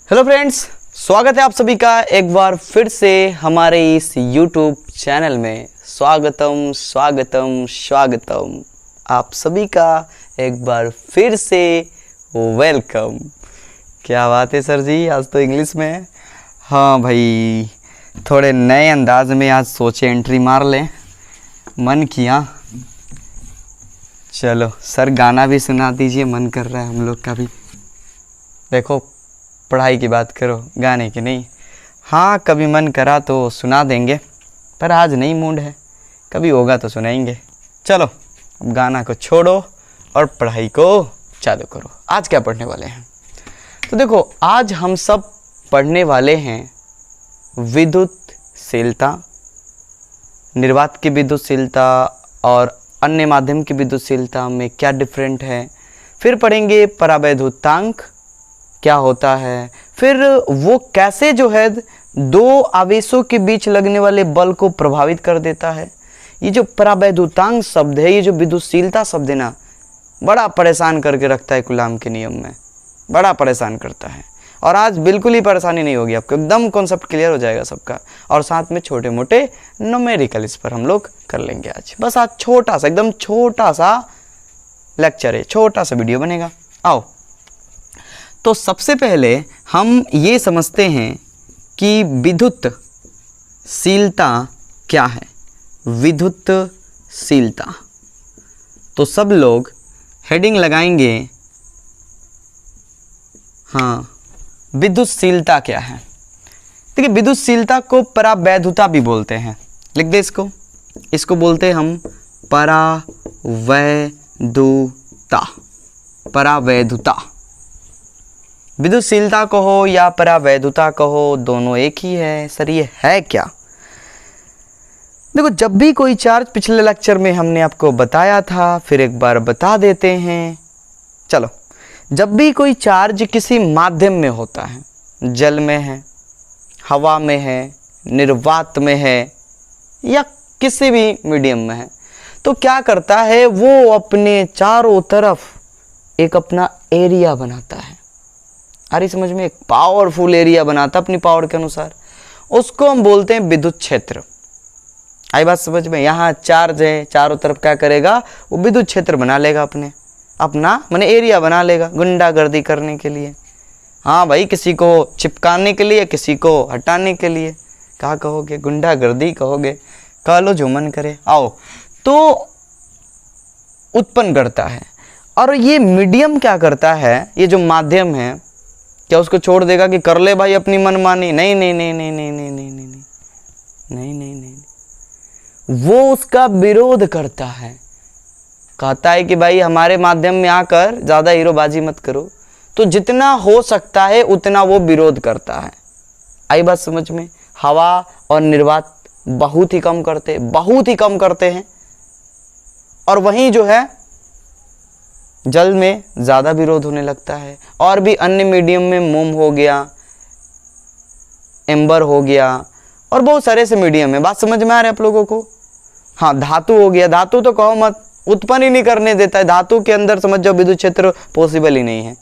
Hello friends, स्वागत है आप सभी का एक बार फिर से हमारे इस YouTube चैनल में। स्वागतम स्वागतम स्वागतम, आप सभी का एक बार फिर से वेलकम। क्या बात है सर जी, आज तो इंग्लिश में है। हाँ भाई, थोड़े नए अंदाज में आज सोचे एंट्री मार लें, मन किया। चलो सर, गाना भी सुना दीजिए, मन कर रहा है हम लोग का भी। देखो, पढ़ाई की बात करो, गाने की नहीं। हाँ, कभी मन करा तो सुना देंगे, पर आज नहीं मूड है, कभी होगा तो सुनाएंगे। चलो, अब गाना को छोड़ो और पढ़ाई को चालू करो। आज क्या पढ़ने वाले हैं? तो देखो, आज हम सब पढ़ने वाले हैं विद्युतशीलता, निर्वात की विद्युतशीलता और अन्य माध्यम की विद्युतशीलता में क्या डिफरेंट है। फिर पढ़ेंगे परावैद्युतांक क्या होता है, फिर वो कैसे जो है दो आवेशों के बीच लगने वाले बल को प्रभावित कर देता है। ये जो परावैद्युतांक शब्द है, ये जो विद्युतशीलता शब्द है ना, बड़ा परेशान करके रखता है कूलाम के नियम में, बड़ा परेशान करता है। और आज बिल्कुल ही परेशानी नहीं होगी आपको, एकदम कॉन्सेप्ट क्लियर हो जाएगा सबका। और साथ में छोटे मोटे न्यूमेरिकल इस पर हम लोग कर लेंगे आज। बस आज छोटा सा, एकदम छोटा सा लेक्चर है, छोटा सा वीडियो बनेगा। आओ, तो सबसे पहले हम ये समझते हैं कि विद्युतशीलता क्या है। विद्युतशीलता, तो सब लोग हेडिंग लगाएंगे, हाँ, विद्युतशीलता क्या है। देखिए, विद्युतशीलता को परावैद्युता भी बोलते हैं। लिख दे इसको बोलते हैं हम परावैद्युता। परावैद्युता, विद्युतशीलता कहो या परावैद्युता कहो, दोनों एक ही है। सर ये है क्या? देखो, जब भी कोई चार्ज, पिछले लेक्चर में हमने आपको बताया था, फिर एक बार बता देते हैं। चलो, जब भी कोई चार्ज किसी माध्यम में होता है, जल में है, हवा में है, निर्वात में है या किसी भी मीडियम में है, तो क्या करता है वो अपने चारों तरफ एक अपना एरिया बनाता है। अरे समझ में, एक पावरफुल एरिया बनाता अपनी पावर के अनुसार, उसको हम बोलते हैं विद्युत क्षेत्र। आई बात समझ में? यहाँ चार्ज है, चारों तरफ क्या करेगा वो विद्युत क्षेत्र बना लेगा, अपना माने एरिया बना लेगा गुंडागर्दी करने के लिए। हाँ भाई, किसी को चिपकाने के लिए, किसी को हटाने के लिए। क्या कहोगे? गुंडागर्दी कहोगे, कह लो जो मन करे। आओ, तो उत्पन्न करता है। और ये मीडियम क्या करता है, ये जो माध्यम है, क्या उसको छोड़ देगा कि कर ले भाई अपनी मनमानी? नहीं नहीं नहीं नहीं नहीं नहीं नहीं नहीं नहीं नहीं नहीं, वो उसका विरोध करता है। कहता है कि भाई हमारे माध्यम में आकर ज़्यादा हीरोबाजी मत करो। तो जितना हो सकता है उतना वो विरोध करता है। आई बात समझ में? हवा और निर्वात बहुत ही कम करते हैं। और वहीं जो है जल में ज़्यादा विरोध होने लगता है। और भी अन्य मीडियम में मोम हो गया, एम्बर हो गया और बहुत सारे से मीडियम है। बात समझ में आ रही है आप लोगों को? हाँ, धातु हो गया, धातु तो कहो मत, उत्पन्न ही नहीं करने देता है। धातु के अंदर समझ जाओ विद्युत क्षेत्र पॉसिबल ही नहीं है।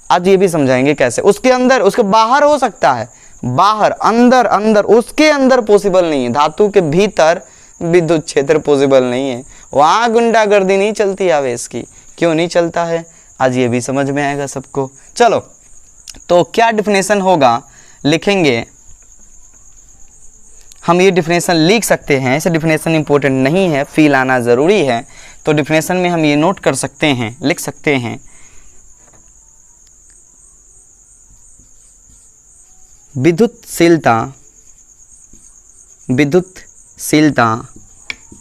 आज ये भी समझाएंगे कैसे। उसके अंदर, उसके बाहर हो सकता है, बाहर, अंदर, उसके अंदर पॉसिबल नहीं है। धातु के भीतर विद्युत क्षेत्र पॉसिबल नहीं है, वहाँ गुंडागर्दी नहीं चलती आवेश की। क्यों नहीं चलता है, आज ये भी समझ में आएगा सबको। चलो, तो क्या डिफिनेशन होगा, लिखेंगे हम। ये डिफिनेशन लिख सकते हैं, ऐसे डिफिनेशन इंपॉर्टेंट नहीं है, फील आना ज़रूरी है। तो डिफिनेशन में हम ये नोट कर सकते हैं, लिख सकते हैं, विद्युतशीलता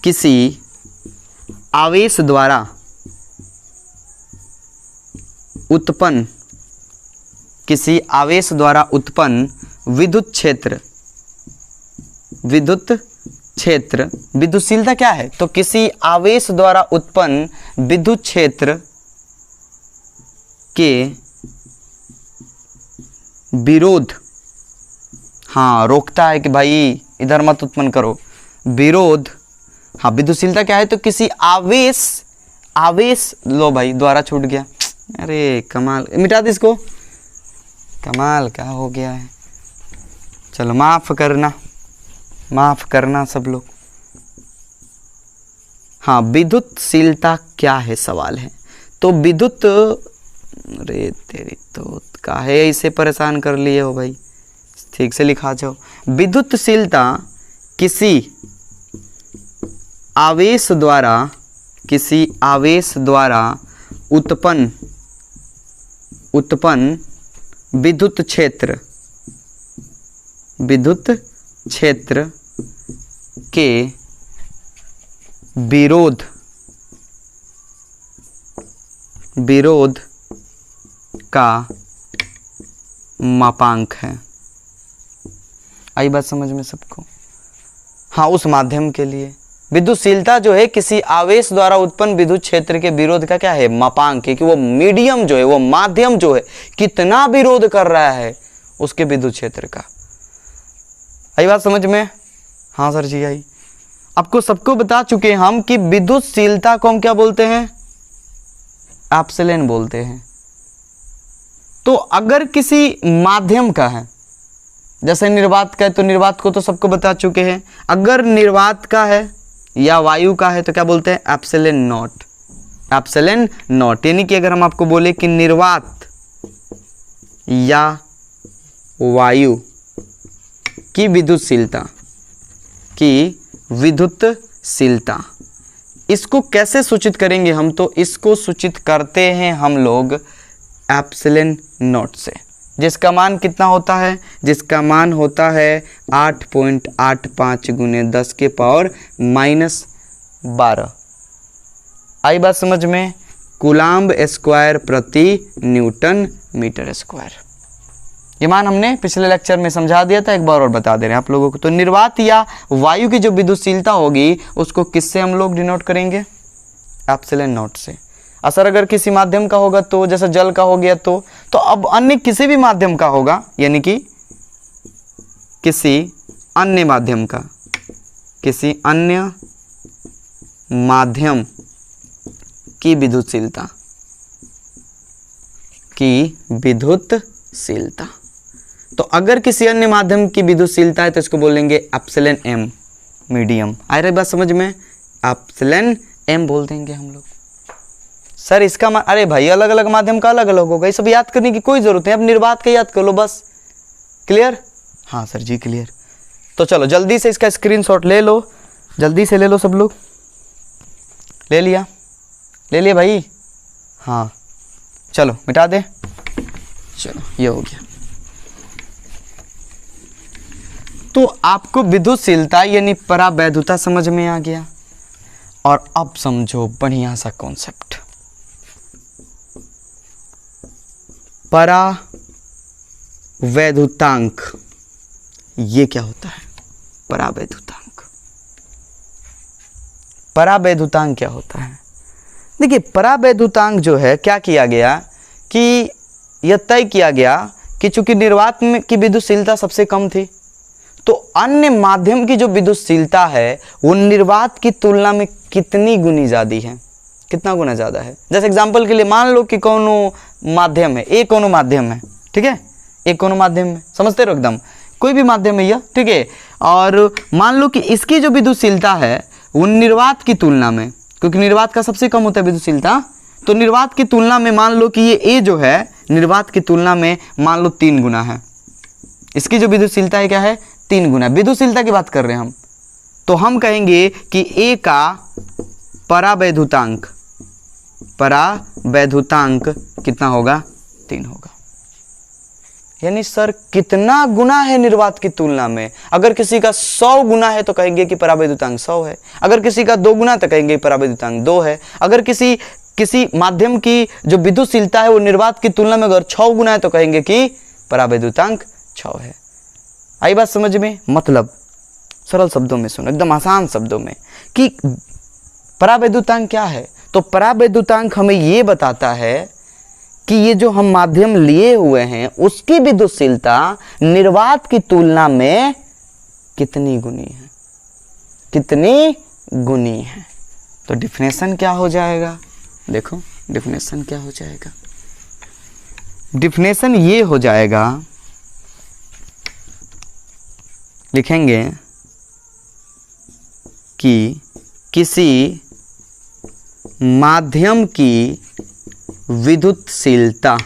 किसी आवेश द्वारा उत्पन्न, किसी आवेश द्वारा उत्पन्न विद्युत क्षेत्र। विद्युतशीलता क्या है? तो किसी आवेश द्वारा उत्पन्न विद्युत क्षेत्र के विरोध, हाँ, रोकता है कि भाई इधर मत उत्पन्न करो, विरोध। हाँ, विद्युतशीलता क्या है? तो किसी आवेश लो भाई, द्वारा छूट गया, अरे कमाल, मिटा दे इसको। कमाल का हो गया है। चलो माफ करना सब लोग। हाँ, विद्युतशीलता क्या है सवाल है। तो विद्युत, अरे तेरी तो काहे ऐसे परेशान कर लिए हो भाई, ठीक से लिखा जाओ। विद्युतशीलता किसी आवेश द्वारा उत्पन्न विद्युत क्षेत्र के विरोध का मापांक है। आई बात समझ में सबको? हाँ, उस माध्यम के लिए विद्युतशीलता जो है किसी आवेश द्वारा उत्पन्न विद्युत क्षेत्र के विरोध का क्या है, मापांक है, कि वो मीडियम जो है, वो माध्यम जो है कितना विरोध कर रहा है उसके विद्युत क्षेत्र का। आई बात समझ में? हाँ सर जी आई। आपको सबको बता चुके हैं हम कि विद्युतशीलता को हम क्या बोलते हैं, एप्सिलॉन बोलते हैं। तो अगर किसी माध्यम का है, जैसे निर्वात का है, तो निर्वात को तो सबको बता चुके हैं। अगर निर्वात का है या वायु का है तो क्या बोलते हैं, एप्सिलॉन नॉट। यानी कि अगर हम आपको बोले कि निर्वात या वायु की विद्युतशीलता, इसको कैसे सूचित करेंगे हम? तो इसको सूचित करते हैं हम लोग एप्सिलॉन नॉट से, जिसका मान कितना होता है, जिसका मान होता है 8.85 गुने 10 के पावर -12। आई बात समझ में? कूलाम्ब स्क्वायर प्रति न्यूटन मीटर स्क्वायर। ये मान हमने पिछले लेक्चर में समझा दिया था, एक बार और बता दे रहे हैं आप लोगों को। तो निर्वात या वायु की जो विद्युतशीलता होगी उसको किससे हम लोग डिनोट करेंगे, एप्सिलॉन नॉट से। असर अगर किसी माध्यम का होगा तो, जैसे जल का हो गया तो अब अन्य किसी भी माध्यम का होगा, यानी कि किसी अन्य माध्यम की विद्युतशीलता। तो अगर किसी अन्य माध्यम की विद्युतशीलता है तो इसको बोलेंगे एप्सिलॉन एम, मीडियम। आ रही बात समझ में? एप्सिलॉन एम बोल देंगे हम लोग। सर इसका अरे भाई अलग अलग माध्यम का अलग अलग होगा, ये सब याद करने की कोई जरूरत नहीं। अब निर्वात का याद कर लो बस। क्लियर? हाँ सर जी क्लियर। तो चलो जल्दी से इसका स्क्रीनशॉट ले लो, जल्दी से ले लो सब लोग। ले लिया भाई? हाँ चलो मिटा दे। चलो ये हो गया। तो आपको विद्युतशीलता यानी परावैद्युता समझ में आ गया। और अब समझो बढ़िया सा कॉन्सेप्ट, परावैद्युतांक। ये क्या होता है परावैद्युतांक क्या होता है? देखिए परावैद्युतांक जो है, क्या किया गया कि यह तय किया गया कि चूंकि निर्वात में की विद्युतशीलता सबसे कम थी, तो अन्य माध्यम की जो विद्युतशीलता है वो निर्वात की तुलना में कितनी गुनी ज़्यादा है, कितना गुना ज़्यादा है। जैसे एग्जांपल के लिए मान लो कि कोनो माध्यम है, एक कोनो माध्यम है, ठीक है, एक कोनो माध्यम है, समझते रहो एकदम, कोई भी माध्यम है यह, ठीक है। और मान लो कि इसकी जो विद्युतशीलता है वो निर्वात की तुलना में, क्योंकि निर्वात का सबसे कम होता है विद्युतशीलता, तो निर्वात की तुलना में मान लो कि ये ए जो है निर्वात की तुलना में मान लो 3 गुना है। इसकी जो विद्युतशीलता है क्या है, 3 गुना। विद्युतशीलता की बात कर रहे हैं हम, तो हम कहेंगे कि ए का परावैद्युतांक कितना होगा, 3 होगा। यानी सर कितना गुना है निर्वात की तुलना में? अगर किसी का 100 गुना है तो कहेंगे कि परावैद्युतांक 100 है। अगर किसी का 2 गुना तो कहेंगे परावैद्युतांक 2 है। अगर किसी माध्यम की जो विद्युतशीलता है वो निर्वात की तुलना में अगर 6 गुना है तो कहेंगे कि परावैद्युतांक 6 है। आई बात समझ में? मतलब सरल शब्दों में सुनो, एकदम आसान शब्दों में, कि परावैद्युतांक क्या है। तो परावैद्युतांक हमें ये बताता है कि ये जो हम माध्यम लिए हुए हैं उसकी विद्युतशीलता निर्वात की तुलना में कितनी गुनी है। तो डिफिनेशन क्या हो जाएगा, देखो डिफिनेशन क्या हो जाएगा। डिफिनेशन ये हो जाएगा, लिखेंगे कि किसी माध्यम की विद्युतशीलता,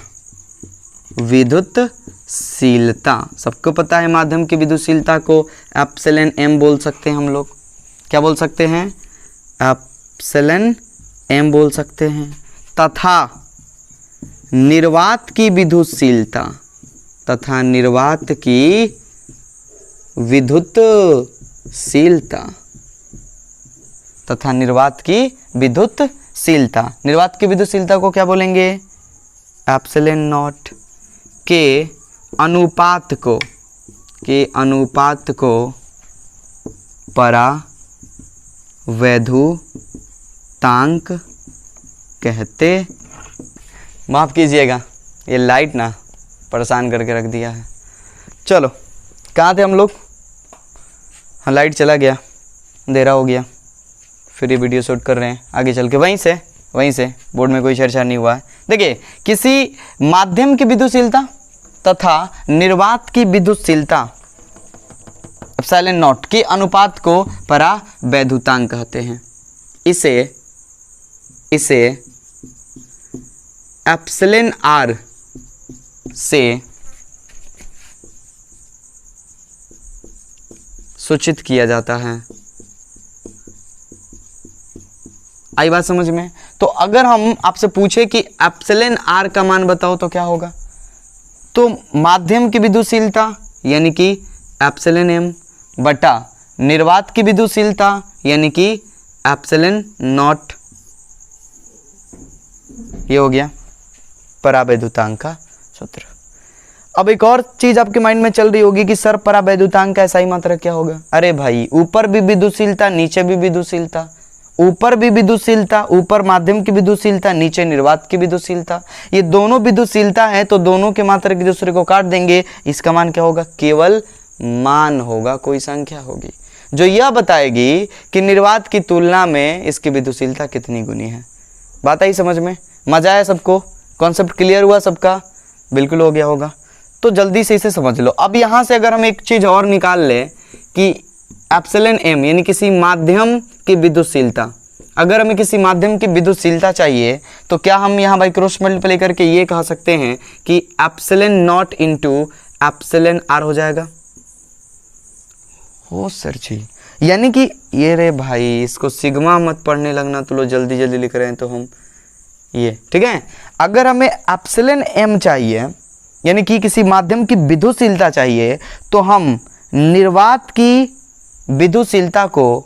विद्युतशीलता सबको पता है, माध्यम की विद्युतशीलता को एप्सिलॉन एम बोल सकते हैं हम लोग। क्या बोल सकते हैं? एप्सिलॉन एम बोल सकते हैं। तथा निर्वात की विद्युतशीलता, तथा निर्वात की विद्युतशीलता, तथा निर्वात की विद्युतशीलता, निर्वात की विद्युतशीलता को क्या बोलेंगे? एप्सिलॉन नॉट के अनुपात को, के अनुपात को परावैद्युतांक कहते। माफ कीजिएगा, ये लाइट ना परेशान करके रख दिया है। चलो, कहाँ थे हम लोग? हाँ, लाइट चला गया, अंधेरा हो गया, फिर ये वीडियो शूट कर रहे हैं आगे चल के। वहीं से बोर्ड में कोई छेड़छाड़ नहीं हुआ है। देखिए, किसी माध्यम की विद्युतशीलता तथा निर्वात की विद्युतशीलता एप्सिलॉन नॉट के अनुपात को परावैद्युतांक कहते हैं। इसे एप्सिलॉन आर से सूचित किया जाता है। आई बात समझ में? तो अगर हम आपसे पूछे कि एप्सिलॉन आर का मान बताओ तो क्या होगा? तो माध्यम की विद्युतशीलता यानी कि एप्सिलॉन एम बटा निर्वात की विद्युतशीलता यानी कि एप्सिलॉन नॉट, ये हो गया परावैद्युतांक का सूत्र। अब एक और चीज आपके माइंड में चल रही होगी कि सर परावैद्युतांक का SI मात्रक क्या होगा? अरे भाई, ऊपर भी विद्युतशीलता, नीचे भी विद्युतशीलता, ऊपर भी विद्युतशीलता, ऊपर माध्यम की विद्युतशीलता, नीचे निर्वात की विद्युतशीलता, ये दोनों विद्युतशीलता है तो दोनों के मात्रक एक दूसरे को काट देंगे। इसका मान क्या होगा? केवल मान होगा, कोई संख्या होगी जो यह बताएगी कि निर्वात की तुलना में इसकी विद्युतशीलता कितनी गुनी है। बात आई समझ में? मजा आया सबको? कॉन्सेप्ट क्लियर हुआ सबका? बिल्कुल हो गया होगा। तो जल्दी से इसे समझ लो। अब यहाँ से अगर हम एक चीज और निकाल लें कि एप्सिलॉन एम यानी किसी माध्यम की विद्युतशीलता, अगर हमें किसी माध्यम की विद्युतशीलता चाहिए तो क्या हम यहाँ बाई क्रॉस मल्टीप्लाई करके ये कह सकते हैं कि epsilon naught into epsilon r हो जाएगा? हो सर जी, यानी कि ये रे भाई, इसको सिग्मा मत पढ़ने लगना, तो लो जल्दी जल्दी लिख रहे हैं तो हम ये, ठीक है। अगर हमें एप्सिलॉन एम चाहिए यानी कि किसी माध्यम की विद्युतशीलता चाहिए तो हम निर्वात की विद्युतशीलता को,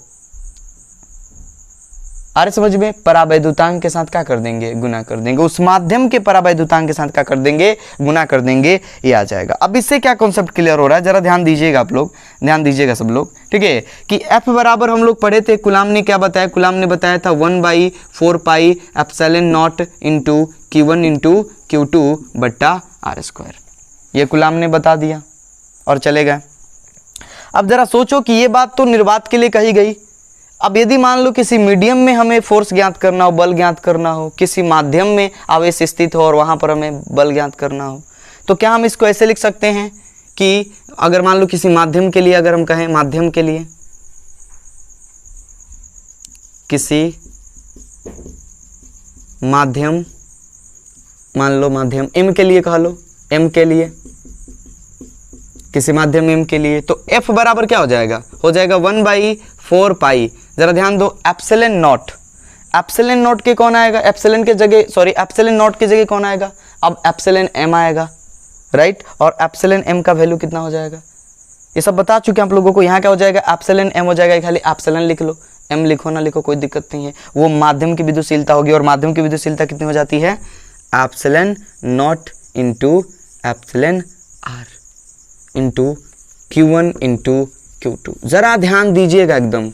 अरे समझ में, परावैद्युतांक के साथ क्या कर देंगे? गुना कर देंगे। उस माध्यम के परावैद्युतांक के साथ क्या कर देंगे? गुना कर देंगे। ये आ जाएगा। अब इससे क्या कॉन्सेप्ट क्लियर हो रहा है? जरा ध्यान दीजिएगा आप लोग, ध्यान दीजिएगा सब लोग, ठीक है। कि F बराबर हम लोग पढ़े थे, कुलाम ने क्या बताया? कुलाम ने बताया था 1/4 pi epsilon naught into Q1 into Q2 बट्टा R²। ये कुलाम ने बता दिया और चले गए। अब जरा सोचो कि ये बात तो निर्वात के लिए कही गई। अब यदि मान लो किसी मीडियम में हमें फोर्स ज्ञात करना हो, बल ज्ञात करना हो, किसी माध्यम में आवेश स्थित हो और वहां पर हमें बल ज्ञात करना हो, तो क्या हम इसको ऐसे लिख सकते हैं कि अगर मान लो किसी माध्यम के लिए, अगर हम कहें माध्यम के लिए, किसी माध्यम, मान लो माध्यम M के लिए कह लो, M के लिए, किसी माध्यम M के लिए, तो F बराबर क्या हो जाएगा? हो जाएगा 1/4 पाई। जरा ध्यान दो, एप्सिलॉन नॉट, एप्सिलॉन नॉट के कौन आएगा? एप्सिलॉन के जगह, सॉरी, एप्सिलॉन नॉट की जगह कौन आएगा? अब एप्सिलॉन M आएगा, राइट। और एप्सिलॉन M का वैल्यू कितना हो जाएगा? ये सब बता चुके हैं आप लोगों को। यहाँ क्या हो जाएगा? एप्सिलॉन M हो जाएगा, खाली एप्सिलॉन लिख लो, M लिखो ना लिखो कोई दिक्कत नहीं है। वो माध्यम की विद्युतशीलता होगी और माध्यम की विद्युतशीलता कितनी हो जाती है? Epsilon naught into epsilon r into Q1 into Q2। जरा ध्यान दीजिएगा, एकदम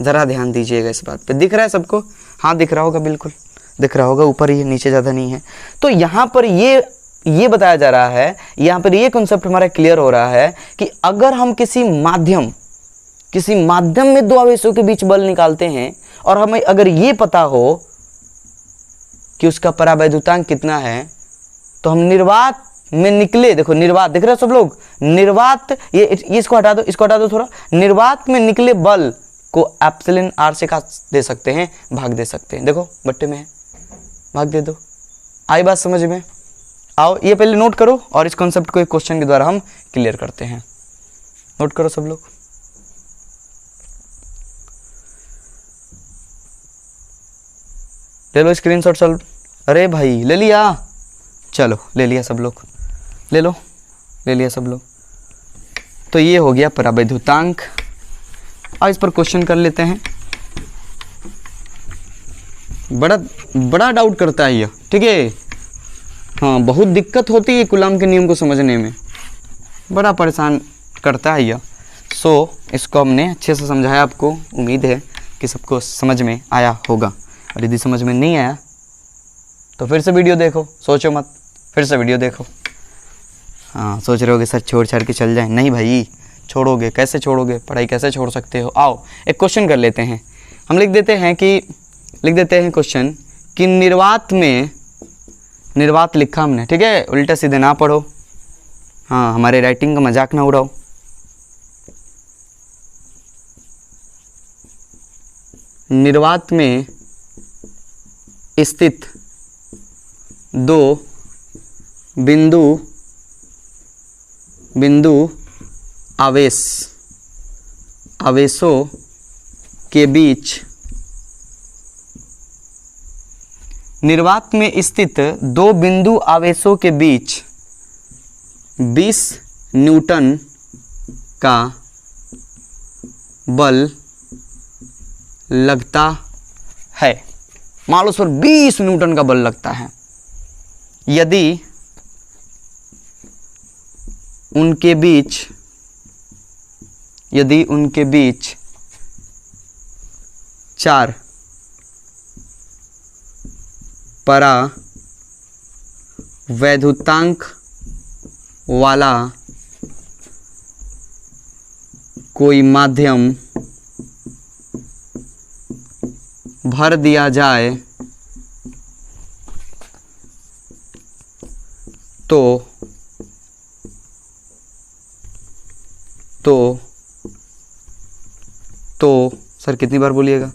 जरा ध्यान दीजिएगा इस बात पे। दिख रहा है सबको? हाँ दिख रहा होगा, बिल्कुल दिख रहा होगा, ऊपर ही, नीचे ज़्यादा नहीं है। तो यहाँ पर ये बताया जा रहा है, यहाँ पर ये कॉन्सेप्ट हमारा क्लियर हो रहा है कि अगर हम किसी माध्यम में दो आवेशों के बीच बल निकालते हैं और हमें अगर ये पता हो कि उसका परावैद्युतांक कितना है, तो हम निर्वात में निकले, देखो निर्वात दिख रहे हो सब लोग, निर्वात, ये इसको हटा दो, इसको हटा दो थोड़ा, निर्वात में निकले बल को एप्सिलॉन आर से क्या दे सकते हैं, भाग दे सकते हैं। देखो बट्टे में है, भाग दे दो। आई बात समझ में? आओ ये पहले नोट करो और इस कॉन्सेप्ट को एक क्वेश्चन के द्वारा हम क्लियर करते हैं। नोट करो सब लोग। ले लो स्क्रीनशॉट सब। अरे भाई ले लिया, चलो ले लिया सब लोग, ले लो, ले लिया सब लोग। तो ये हो गया परावैद्युतांक। अब इस पर क्वेश्चन कर लेते हैं। बड़ा डाउट करता है ये, ठीक है। हाँ बहुत दिक्कत होती है कूलाम के नियम को समझने में, बड़ा परेशान करता है यह। इसको हमने अच्छे से समझाया आपको, उम्मीद है कि सबको समझ में आया होगा। और यदि समझ में नहीं आया तो फिर से वीडियो देखो, सोचो मत, फिर से वीडियो देखो। हाँ सोच रहे होगे सर छोड़ छाड़ के चल जाए, नहीं भाई छोड़ोगे, कैसे छोड़ोगे, पढ़ाई कैसे छोड़ सकते हो। आओ एक क्वेश्चन कर लेते हैं। हम लिख देते हैं क्वेश्चन कि निर्वात में, निर्वात लिखा हमने, ठीक है, उल्टा सीधे ना पढ़ो, हाँ हमारे राइटिंग का मजाक ना उड़ाओ। निर्वात में स्थित दो बिंदु आवेशों के बीच, निर्वात में स्थित दो बिंदु आवेशों के बीच 20 न्यूटन का बल लगता है। मान लो उस पर 20 न्यूटन का बल लगता है। यदि उनके बीच 4 परावैद्युतांक वाला कोई माध्यम भर दिया जाए तो सर कितनी बार बोलिएगा,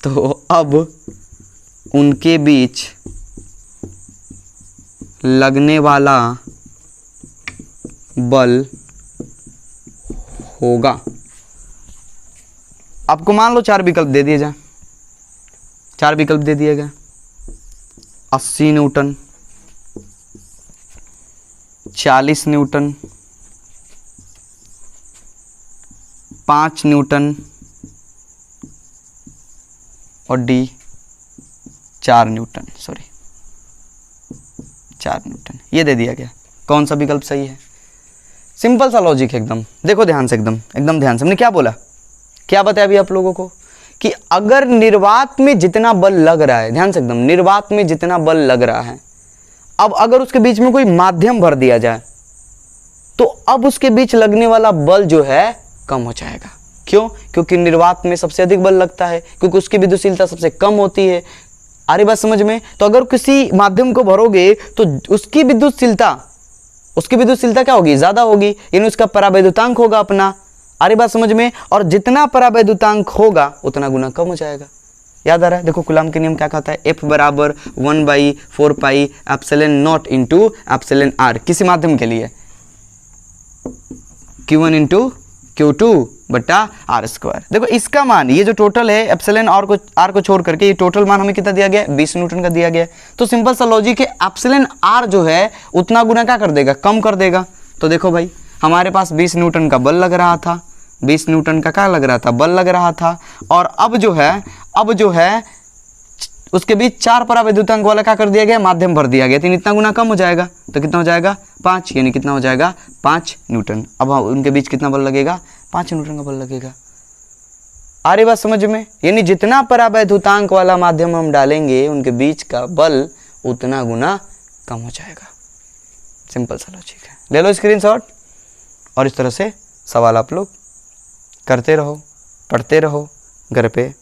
तो अब उनके बीच लगने वाला बल होगा। आपको मान लो 4 विकल्प दे दिए जाए, 4 विकल्प दे दिए गए। 80 न्यूटन, 40 न्यूटन, 5 न्यूटन और डी 4 न्यूटन, 4 न्यूटन ये दे दिया गया। कौन सा विकल्प सही है? सिंपल सा लॉजिक एकदम, देखो ध्यान से, एकदम ध्यान से। हमने क्या बोला, क्या बताया अभी आप लोगों को कि अगर निर्वात में जितना बल लग रहा है, ध्यान से एकदम, निर्वात में जितना बल लग रहा है, अब अगर उसके बीच में कोई माध्यम भर दिया जाए तो अब उसके बीच लगने वाला बल जो है कम हो जाएगा। क्यों? क्योंकि निर्वात में सबसे अधिक बल लगता है, क्योंकि उसकी विद्युतशीलता सबसे कम होती है। आ रही बात समझ में? तो अगर किसी माध्यम को भरोगे तो उसकी विद्युतशीलता क्या होगी? ज्यादा होगी, यानी उसका परावैद्युतांक होगा अपना। आ रही बात समझ में? और जितना परावैद्युतांक होगा उतना गुना कम हो जाएगा। याद आ रहा है? देखो कूलाम के नियम क्या कहता है, F बराबर 1/4 pi epsilon naught into epsilon r, किसी माध्यम के लिए Q1 इंटू Q2 बटा आर स्क्वायर। देखो इसका मान, ये जो टोटल है एप्सिलॉन आर को छोड़ करके, ये टोटल मान हमें कितना दिया गया? 20 न्यूटन का दिया गया। तो सिंपल सा लॉजिक है, एप्सिलॉन आर जो है उतना गुना क्या कर देगा? कम कर देगा। तो देखो भाई हमारे पास 20 न्यूटन का बल लग रहा था, 20 न्यूटन का क्या लग रहा था? बल लग रहा था। और अब जो है उसके बीच 4 परावैद्युतांक वाला क्या कर दिया गया? माध्यम भर दिया गया। तो इतना गुना कम हो जाएगा, तो कितना हो जाएगा? 5, यानी कितना हो जाएगा? 5 न्यूटन। अब उनके बीच कितना बल लगेगा? 5 न्यूटन का बल लगेगा। आ रही बात समझ में? यानी जितना परावैद्युतांक वाला माध्यम हम डालेंगे उनके बीच का बल उतना गुना कम हो जाएगा। सिंपल सा लॉजिक है। ले लो स्क्रीनशॉट और इस तरह से सवाल आप लोग करते रहो, पढ़ते रहो, घर पे